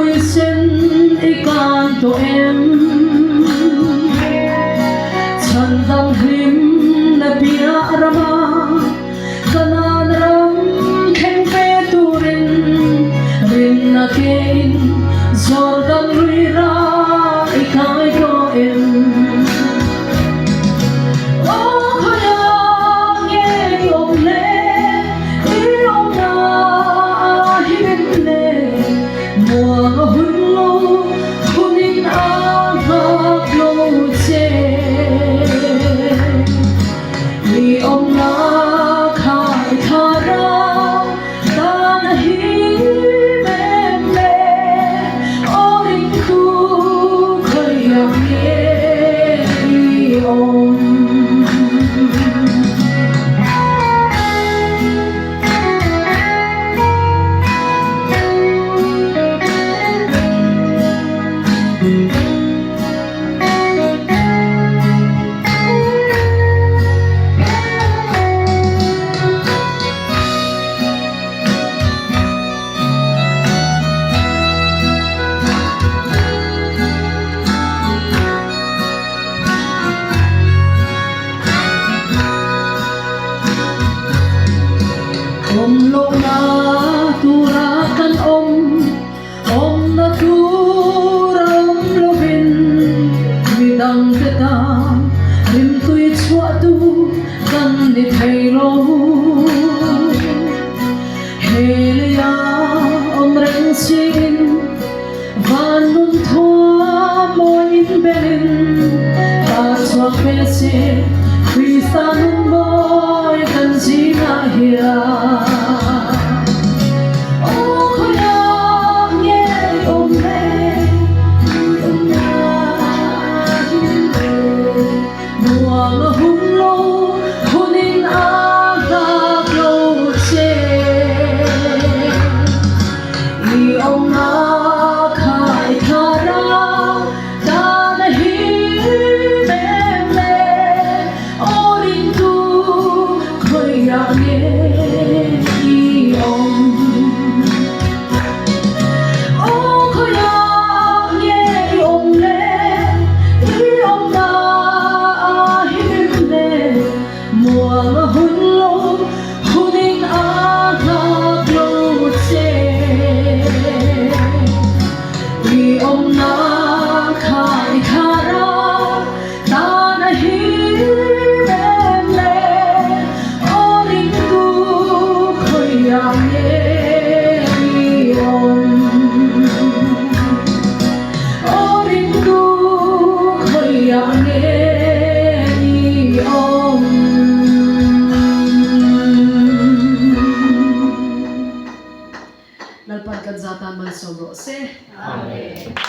tôi xin ikan to em chan dam him na pia rama kanan ram khem pe turin rin na kein jordan rira ikai to em Om lo na turakan om na turam lovin midang kita rim tui chua tu kan ni thailo helia om ren sin vanun thua moin belin ta chua pese Kristanun boy kan sina hia Nalpagkadzatan man sobro se. Amen.